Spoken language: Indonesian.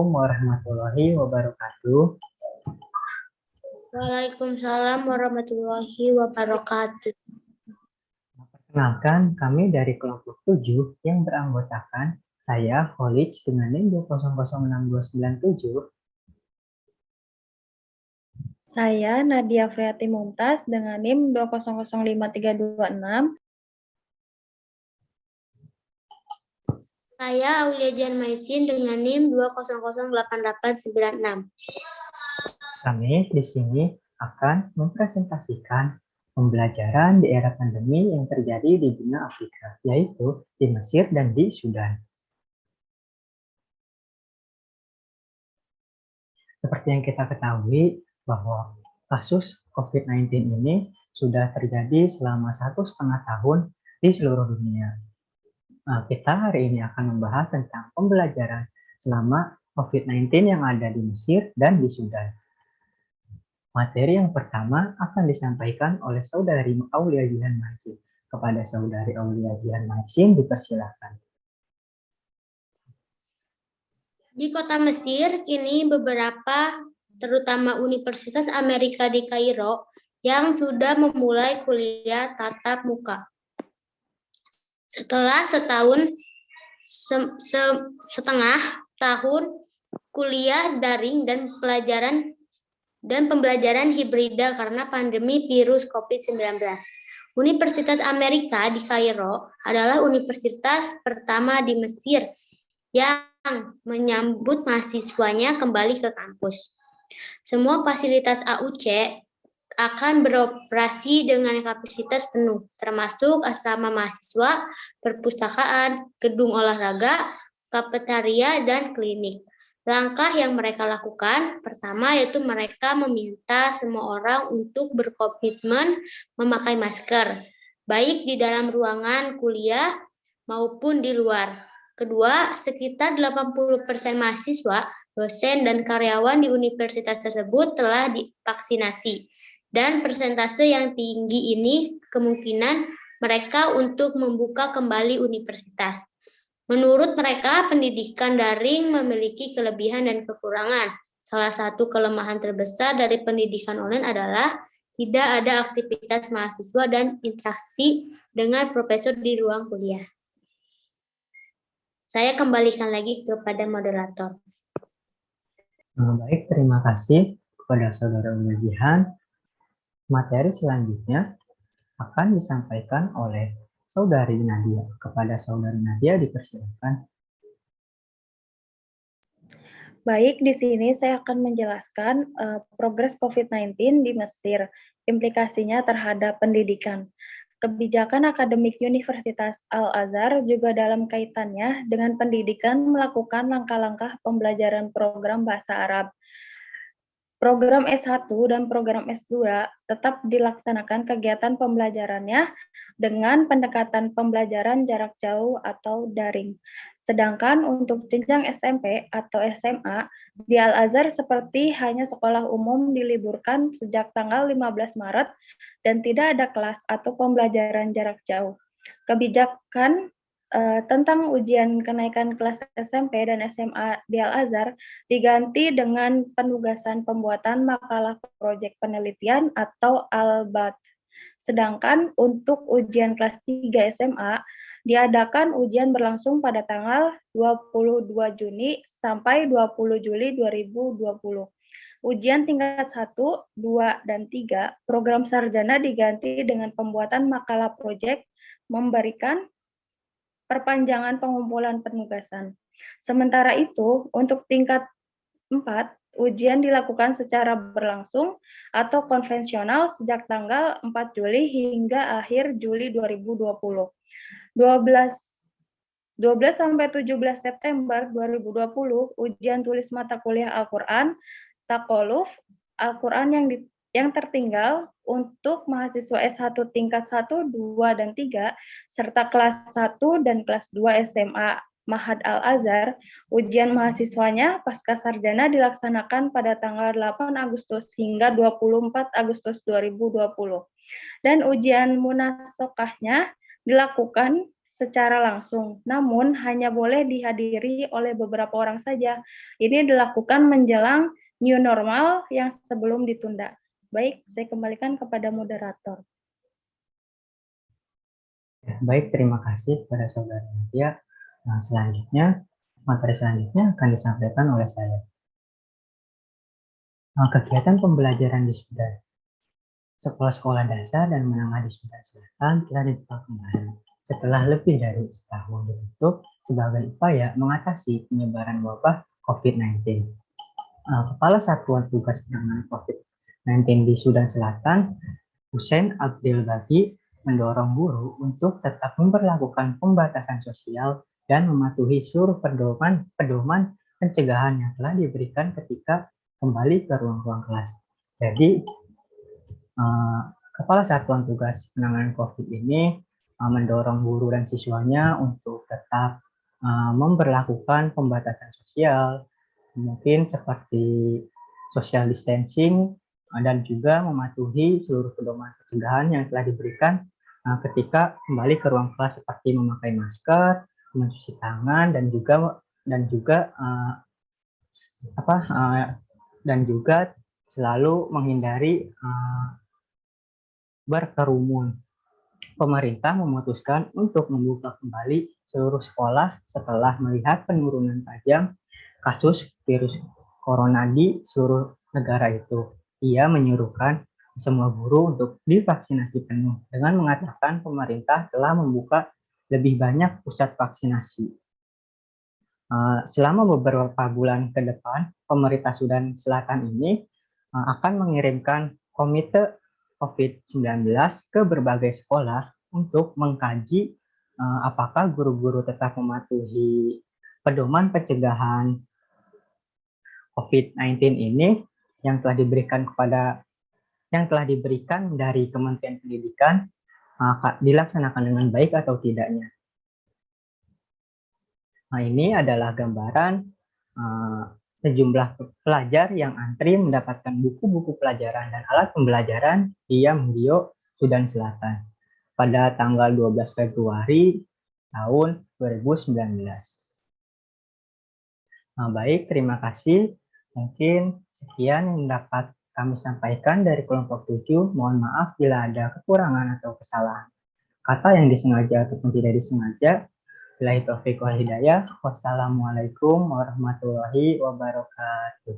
Warahmatullahi wabarakatuh. Waalaikumsalam warahmatullahi wabarakatuh. Perkenalkan, kami dari kelompok 7 yang beranggotakan saya, Khalid, dengan NIM 2006297. Saya Nadia Friati Mumtaz dengan NIM 2005326. Saya Aulia Jan Maisin dengan NIM 2008896. Kami di sini akan mempresentasikan pembelajaran di era pandemi yang terjadi di benua Afrika, yaitu di Mesir dan di Sudan. Seperti yang kita ketahui bahwa kasus COVID-19 ini sudah terjadi selama 1,5 tahun di seluruh dunia. Nah, kita hari ini akan membahas tentang pembelajaran selama COVID-19 yang ada di Mesir dan di Sudan. Materi yang pertama akan disampaikan oleh Saudari Aulia Jihan Maisin. Kepada Saudari Aulia Jihan Maisin, dipersilakan. Di kota Mesir, kini beberapa, terutama Universitas Amerika di Kairo, yang sudah memulai kuliah tatap muka. Setelah setengah tahun kuliah daring dan pembelajaran hibrida karena pandemi virus COVID-19. Universitas Amerika di Kairo adalah universitas pertama di Mesir yang menyambut mahasiswanya kembali ke kampus. Semua fasilitas AUC akan beroperasi dengan kapasitas penuh, termasuk asrama mahasiswa, perpustakaan, gedung olahraga, kafetaria, dan klinik. Langkah yang mereka lakukan, pertama yaitu mereka meminta semua orang untuk berkomitmen memakai masker, baik di dalam ruangan kuliah maupun di luar. Kedua, sekitar 80% mahasiswa, dosen, dan karyawan di universitas tersebut telah divaksinasi. Dan persentase yang tinggi ini kemungkinan mereka untuk membuka kembali universitas. Menurut mereka, pendidikan daring memiliki kelebihan dan kekurangan. Salah satu kelemahan terbesar dari pendidikan online adalah tidak ada aktivitas mahasiswa dan interaksi dengan profesor di ruang kuliah. Saya kembalikan lagi kepada moderator. Baik, terima kasih kepada Saudara Aulia Jihan. Materi selanjutnya akan disampaikan oleh Saudari Nadia. Kepada Saudari Nadia, dipersilakan. Baik, di sini saya akan menjelaskan progres COVID-19 di Mesir, implikasinya terhadap pendidikan. Kebijakan akademik Universitas Al-Azhar juga dalam kaitannya dengan pendidikan melakukan langkah-langkah pembelajaran program bahasa Arab. Program S1 dan program S2 tetap dilaksanakan kegiatan pembelajarannya dengan pendekatan pembelajaran jarak jauh atau daring. Sedangkan untuk jenjang SMP atau SMA, di Al-Azhar seperti hanya sekolah umum diliburkan sejak tanggal 15 Maret dan tidak ada kelas atau pembelajaran jarak jauh. Kebijakan tentang ujian kenaikan kelas SMP dan SMA di Al-Azhar diganti dengan penugasan pembuatan makalah proyek penelitian atau ALBAT. Sedangkan untuk ujian kelas 3 SMA diadakan ujian berlangsung pada tanggal 22 Juni sampai 20 Juli 2020. Ujian tingkat 1, 2, dan 3, program sarjana diganti dengan pembuatan makalah proyek memberikan perpanjangan pengumpulan penugasan. Sementara itu, untuk tingkat 4, ujian dilakukan secara berlangsung atau konvensional sejak tanggal 4 Juli hingga akhir Juli 2020. 12 sampai 17 September 2020, ujian tulis mata kuliah Al-Quran, Takoluf, Al-Quran yang tertinggal untuk mahasiswa S1 tingkat 1, 2, dan 3, serta kelas 1 dan kelas 2 SMA Ma'had Al-Azhar, ujian mahasiswanya pasca sarjana dilaksanakan pada tanggal 8 Agustus hingga 24 Agustus 2020. Dan ujian munasokahnya dilakukan secara langsung, namun hanya boleh dihadiri oleh beberapa orang saja. Ini dilakukan menjelang new normal yang sebelum ditunda. Baik, saya kembalikan kepada moderator. Baik, terima kasih kepada Saudara Nadia. Nah, selanjutnya, materi selanjutnya akan disampaikan oleh saya. Kegiatan pembelajaran di Sudan. Sekolah-sekolah dasar dan menengah di Sudan Selatan telah dibuka kembali setelah lebih dari setahun ditutup sebagai upaya mengatasi penyebaran wabah COVID-19. Kepala Satuan Tugas Penanganan COVID-19 di Sudan Selatan, Hussein Abdel Bagi, mendorong guru untuk tetap memperlakukan pembatasan sosial dan mematuhi seluruh pedoman pencegahan yang telah diberikan ketika kembali ke ruang-ruang kelas. Jadi, Kepala Satuan Tugas Penanganan COVID ini mendorong guru dan siswanya untuk tetap memperlakukan pembatasan sosial, mungkin seperti social distancing, dan juga mematuhi seluruh pedoman pencegahan yang telah diberikan ketika kembali ke ruang kelas, seperti memakai masker, mencuci tangan, dan juga selalu menghindari berkerumun. Pemerintah memutuskan untuk membuka kembali seluruh sekolah setelah melihat penurunan tajam kasus virus corona di seluruh negara itu. Ia menyuruhkan semua guru untuk divaksinasi penuh dengan mengatakan pemerintah telah membuka lebih banyak pusat vaksinasi. Selama beberapa bulan ke depan, pemerintah Sudan Selatan ini akan mengirimkan komite COVID-19 ke berbagai sekolah untuk mengkaji apakah guru-guru tetap mematuhi pedoman pencegahan COVID-19 ini yang telah diberikan dari Kementerian Pendidikan dilaksanakan dengan baik atau tidaknya. Nah, ini adalah gambaran sejumlah pelajar yang antri mendapatkan buku-buku pelajaran dan alat pembelajaran di Yamgyo, Sudan Selatan pada tanggal 12 Februari tahun 2019. Nah, baik, terima kasih. Mungkin sekian yang dapat kami sampaikan dari kelompok 7. Mohon maaf bila ada kekurangan atau kesalahan kata yang disengaja ataupun tidak disengaja. Billahi taufiq wal hidayah. Wassalamualaikum warahmatullahi wabarakatuh.